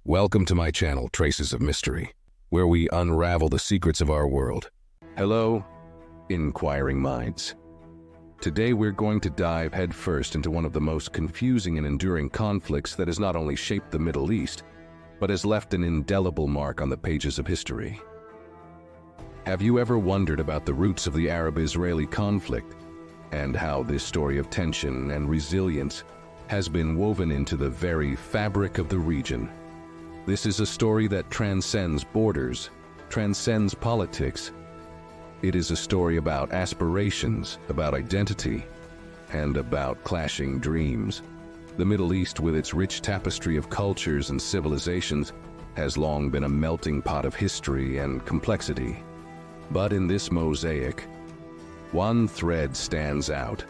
Welcome to my channel, Traces of Mystery, where we unravel the secrets of our world. Hello, inquiring minds. Today we're going to dive headfirst into one of the most confusing and enduring conflicts that has not only shaped the Middle East, but has left an indelible mark on the pages of history. Have you ever wondered about the roots of the Arab-Israeli conflict, and how this story of tension and resilience has been woven into the very fabric of the region? This is a story that transcends borders, transcends politics. It is a story about aspirations, about identity, and about clashing dreams. The Middle East, with its rich tapestry of cultures and civilizations, has long been a melting pot of history and complexity. But in this mosaic, one thread stands out,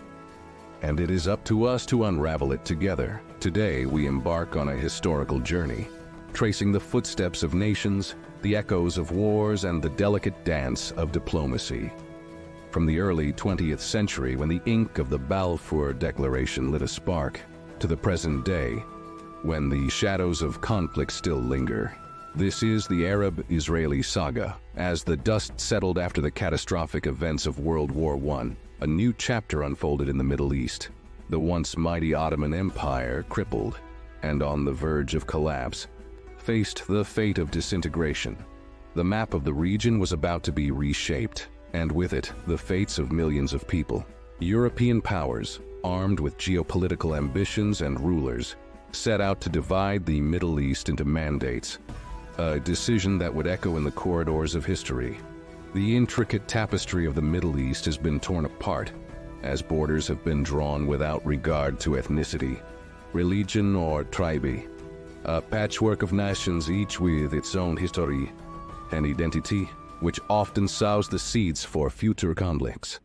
and it is up to us to unravel it together. Today, we embark on a historical journey, tracing the footsteps of nations, the echoes of wars, and the delicate dance of diplomacy. From the early 20th century, when the ink of the Balfour Declaration lit a spark, to the present day, when the shadows of conflict still linger. This is the Arab-Israeli saga. As the dust settled after the catastrophic events of World War I, a new chapter unfolded in the Middle East. The once mighty Ottoman Empire, crippled and on the verge of collapse, faced the fate of disintegration. The map of the region was about to be reshaped, and with it, the fates of millions of people. European powers, armed with geopolitical ambitions and rulers, set out to divide the Middle East into mandates, a decision that would echo in the corridors of history. The intricate tapestry of the Middle East has been torn apart, as borders have been drawn without regard to ethnicity, religion, or tribe. A patchwork of nations, each with its own history and identity, which often sows the seeds for future conflicts.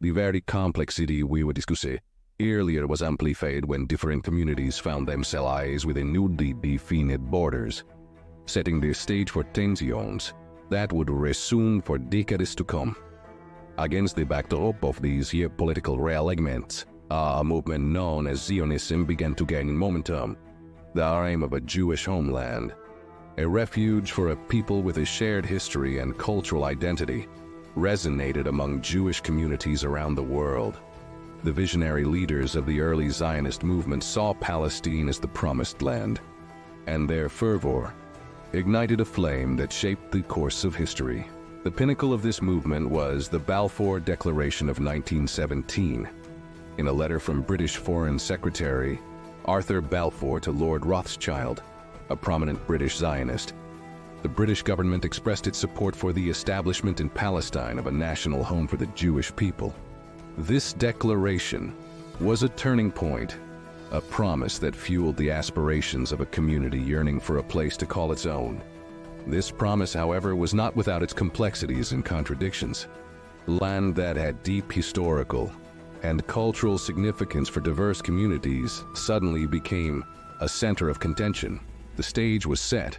The very complexity we were discussing earlier was amplified when different communities found themselves within newly defined borders, setting the stage for tensions that would resume for decades to come. Against the backdrop of these geopolitical realignments, a movement known as Zionism began to gain momentum. The aim of a Jewish homeland, a refuge for a people with a shared history and cultural identity, resonated among Jewish communities around the world. The visionary leaders of the early Zionist movement saw Palestine as the promised land, and their fervor ignited a flame that shaped the course of history. The pinnacle of this movement was the Balfour Declaration of 1917. In a letter from British Foreign Secretary Arthur Balfour to Lord Rothschild, a prominent British Zionist, the British government expressed its support for the establishment in Palestine of a national home for the Jewish people. This declaration was a turning point, a promise that fueled the aspirations of a community yearning for a place to call its own. This promise, however, was not without its complexities and contradictions. Land that had deep historical and cultural significance for diverse communities suddenly became a center of contention. The stage was set,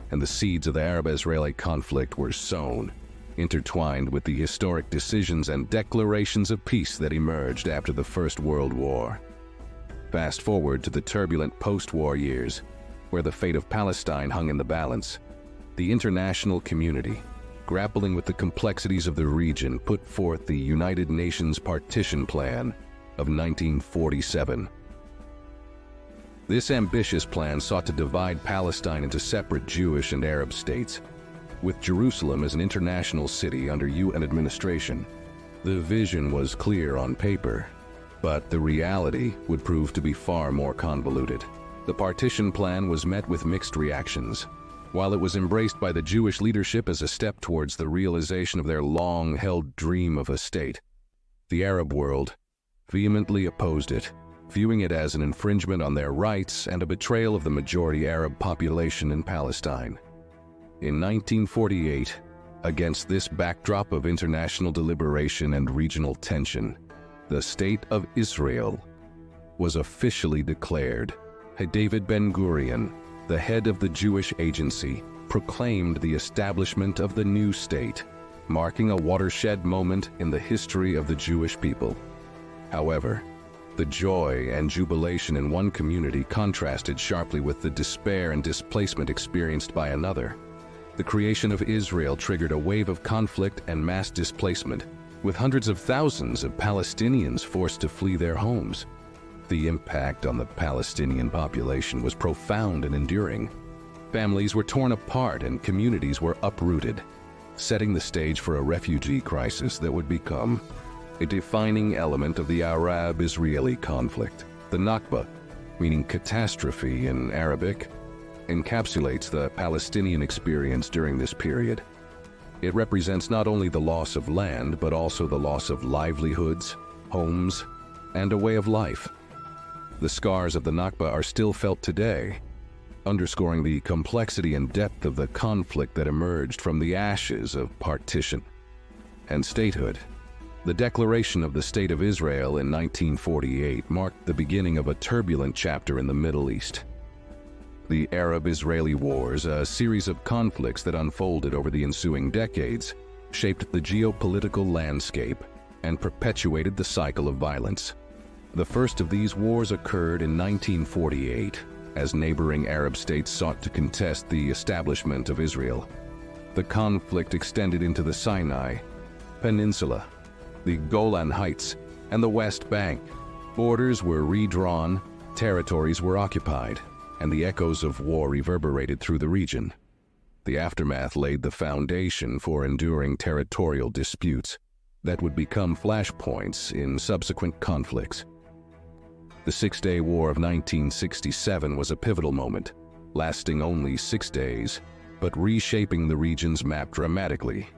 and the seeds of the Arab-Israeli conflict were sown, intertwined with the historic decisions and declarations of peace that emerged after the First World War. Fast forward to the turbulent post-war years, where the fate of Palestine hung in the balance. The international community, grappling with the complexities of the region, put forth the United Nations Partition Plan of 1947. This ambitious plan sought to divide Palestine into separate Jewish and Arab states, with Jerusalem as an international city under UN administration. The vision was clear on paper, but the reality would prove to be far more convoluted. The partition plan was met with mixed reactions. While it was embraced by the Jewish leadership as a step towards the realization of their long-held dream of a state, the Arab world vehemently opposed it, viewing it as an infringement on their rights and a betrayal of the majority Arab population in Palestine. In 1948, against this backdrop of international deliberation and regional tension, the State of Israel was officially declared. David Ben-Gurion, the head of the Jewish Agency, proclaimed the establishment of the new state, marking a watershed moment in the history of the Jewish people. However, The joy and jubilation in one community contrasted sharply with the despair and displacement experienced by another. The creation of Israel triggered a wave of conflict and mass displacement, with hundreds of thousands of Palestinians forced to flee their homes. The impact on the Palestinian population was profound and enduring. Families were torn apart and communities were uprooted, setting the stage for a refugee crisis that would become a defining element of the Arab-Israeli conflict. The Nakba, meaning catastrophe in Arabic, encapsulates the Palestinian experience during this period. It represents not only the loss of land, but also the loss of livelihoods, homes, and a way of life. The scars of the Nakba are still felt today, underscoring the complexity and depth of the conflict that emerged from the ashes of partition and statehood. The declaration of the State of Israel in 1948 marked the beginning of a turbulent chapter in the Middle East. The Arab-Israeli Wars, a series of conflicts that unfolded over the ensuing decades, shaped the geopolitical landscape and perpetuated the cycle of violence. The first of these wars occurred in 1948, as neighboring Arab states sought to contest the establishment of Israel. The conflict extended into the Sinai Peninsula, the Golan Heights, and the West Bank. Borders were redrawn, territories were occupied, and the echoes of war reverberated through the region. The aftermath laid the foundation for enduring territorial disputes that would become flashpoints in subsequent conflicts. The Six-Day War of 1967 was a pivotal moment, lasting only 6 days, but reshaping the region's map dramatically.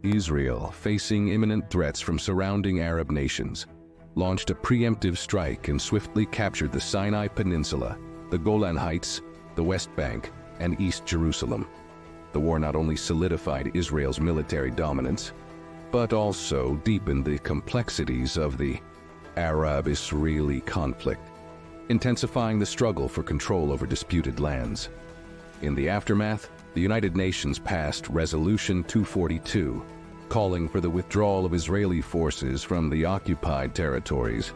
Israel, facing imminent threats from surrounding Arab nations, launched a preemptive strike and swiftly captured the Sinai Peninsula, the Golan Heights, the West Bank, and East Jerusalem. The war not only solidified Israel's military dominance, but also deepened the complexities of the Arab-Israeli conflict, intensifying the struggle for control over disputed lands. In the aftermath, the United Nations passed Resolution 242, calling for the withdrawal of Israeli forces from the occupied territories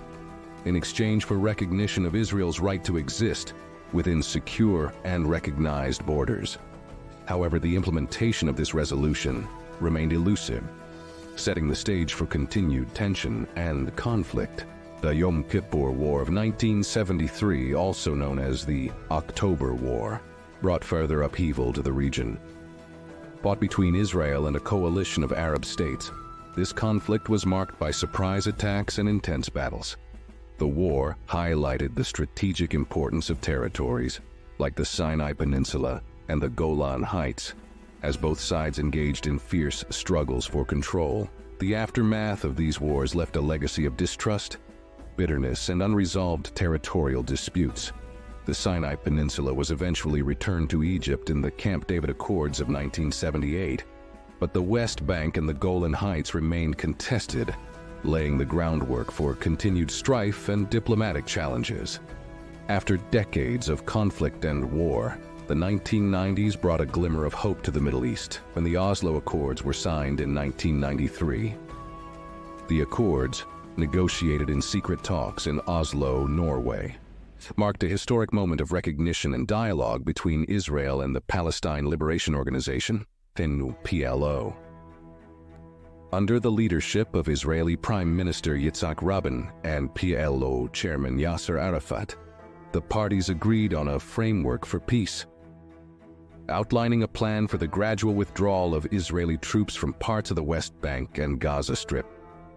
in exchange for recognition of Israel's right to exist within secure and recognized borders. However, the implementation of this resolution remained elusive, setting the stage for continued tension and conflict. The Yom Kippur War of 1973, also known as the October War, brought further upheaval to the region. Fought between Israel and a coalition of Arab states, this conflict was marked by surprise attacks and intense battles. The war highlighted the strategic importance of territories like the Sinai Peninsula and the Golan Heights, as both sides engaged in fierce struggles for control. The aftermath of these wars left a legacy of distrust, bitterness, and unresolved territorial disputes. The Sinai Peninsula was eventually returned to Egypt in the Camp David Accords of 1978, but the West Bank and the Golan Heights remained contested, laying the groundwork for continued strife and diplomatic challenges. After decades of conflict and war, the 1990s brought a glimmer of hope to the Middle East when the Oslo Accords were signed in 1993. The Accords, negotiated in secret talks in Oslo, Norway, marked a historic moment of recognition and dialogue between Israel and the Palestine Liberation Organization, PLO. Under the leadership of Israeli Prime Minister Yitzhak Rabin and PLO Chairman Yasser Arafat, the parties agreed on a framework for peace, outlining a plan for the gradual withdrawal of Israeli troops from parts of the West Bank and Gaza Strip,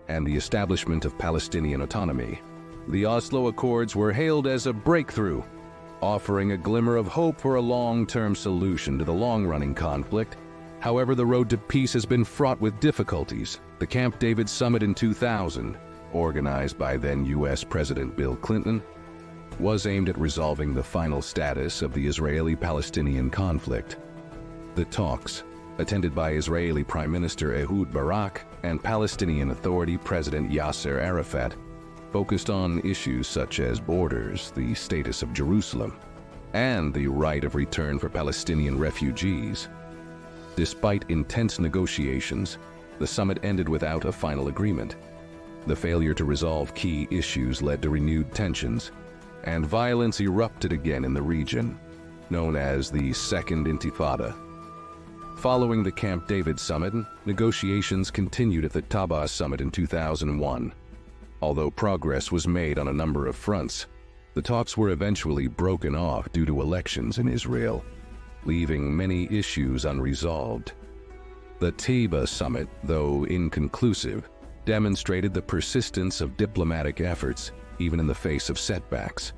and the establishment of Palestinian autonomy. The Oslo Accords were hailed as a breakthrough, offering a glimmer of hope for a long-term solution to the long-running conflict. However, the road to peace has been fraught with difficulties. The Camp David Summit in 2000, organized by then U.S. President Bill Clinton, was aimed at resolving the final status of the Israeli-Palestinian conflict. The talks, attended by Israeli Prime Minister Ehud Barak and Palestinian Authority President Yasser Arafat, focused on issues such as borders, the status of Jerusalem, and the right of return for Palestinian refugees. Despite intense negotiations, the summit ended without a final agreement. The failure to resolve key issues led to renewed tensions, and violence erupted again in the region, known as the Second Intifada. Following the Camp David summit, negotiations continued at the Taba summit in 2001. Although progress was made on a number of fronts, the talks were eventually broken off due to elections in Israel, leaving many issues unresolved. The Taba summit, though inconclusive, demonstrated the persistence of diplomatic efforts, even in the face of setbacks.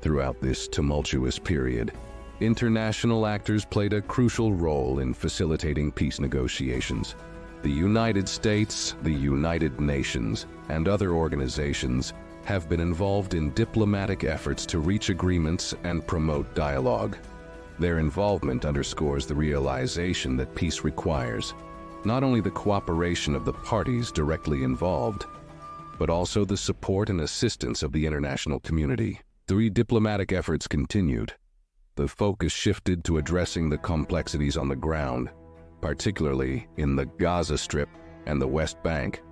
Throughout this tumultuous period, international actors played a crucial role in facilitating peace negotiations. The United States, the United Nations, and other organizations have been involved in diplomatic efforts to reach agreements and promote dialogue. Their involvement underscores the realization that peace requires not only the cooperation of the parties directly involved, but also the support and assistance of the international community. The diplomatic efforts continued. The focus shifted to addressing the complexities on the ground, particularly in the Gaza Strip and the West Bank.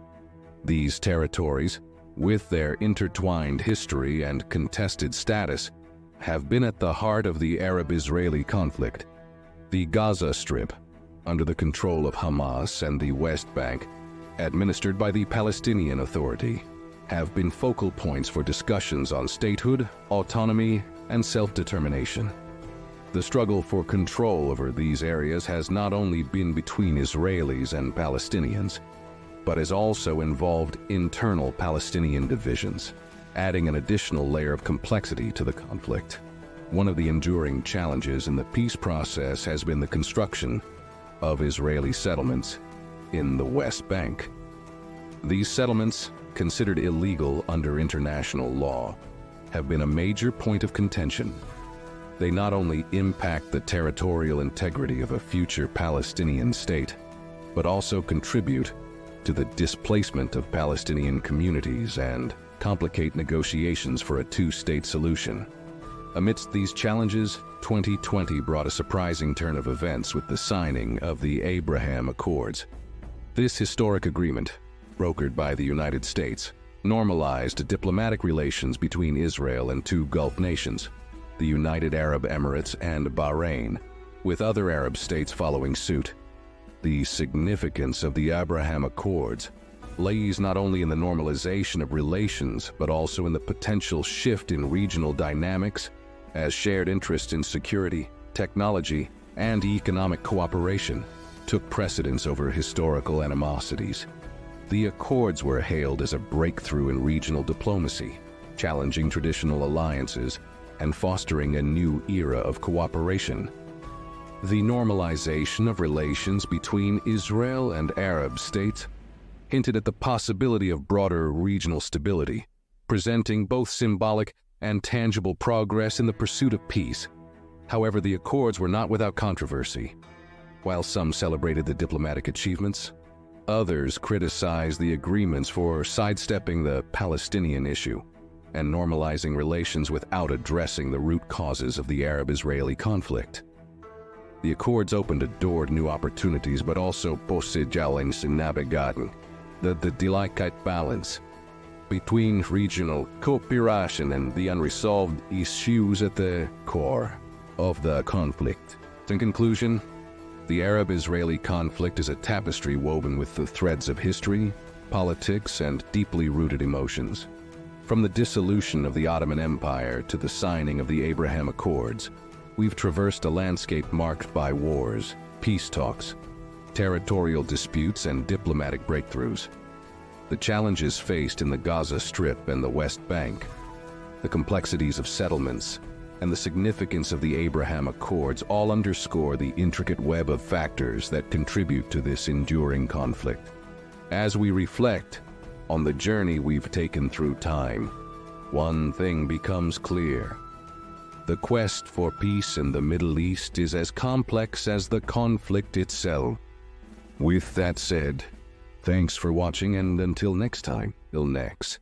These territories, with their intertwined history and contested status, have been at the heart of the Arab-Israeli conflict. The Gaza Strip, under the control of Hamas, and the West Bank, administered by the Palestinian Authority, have been focal points for discussions on statehood, autonomy, and self-determination. The struggle for control over these areas has not only been between Israelis and Palestinians, but has also involved internal Palestinian divisions, adding an additional layer of complexity to the conflict. One of the enduring challenges in the peace process has been the construction of Israeli settlements in the West Bank. These settlements, considered illegal under international law, have been a major point of contention. They not only impact the territorial integrity of a future Palestinian state, but also contribute to the displacement of Palestinian communities and complicate negotiations for a two-state solution. Amidst these challenges, 2020 brought a surprising turn of events with the signing of the Abraham Accords. This historic agreement, brokered by the United States, normalized diplomatic relations between Israel and two Gulf nations, the United Arab Emirates and Bahrain, with other Arab states following suit. The significance of the Abraham Accords lays not only in the normalization of relations, but also in the potential shift in regional dynamics as shared interest in security, technology, and economic cooperation took precedence over historical animosities. The accords were hailed as a breakthrough in regional diplomacy, challenging traditional alliances and fostering a new era of cooperation. The normalization of relations between Israel and Arab states hinted at the possibility of broader regional stability, presenting both symbolic and tangible progress in the pursuit of peace. However, the accords were not without controversy. While some celebrated the diplomatic achievements, others criticized the agreements for sidestepping the Palestinian issue and normalizing relations without addressing the root causes of the Arab-Israeli conflict. The accords opened a door to new opportunities, but also posed challenges in navigating the delicate balance between regional cooperation and the unresolved issues at the core of the conflict. In conclusion, the Arab-Israeli conflict is a tapestry woven with the threads of history, politics, and deeply rooted emotions. From the dissolution of the Ottoman Empire to the signing of the Abraham Accords, we've traversed a landscape marked by wars, peace talks, territorial disputes, and diplomatic breakthroughs. The challenges faced in the Gaza Strip and the West Bank, the complexities of settlements, and the significance of the Abraham Accords all underscore the intricate web of factors that contribute to this enduring conflict. As we reflect on the journey we've taken through time, one thing becomes clear. The quest for peace in the Middle East is as complex as the conflict itself. With that said, thanks for watching, and until next time, till next.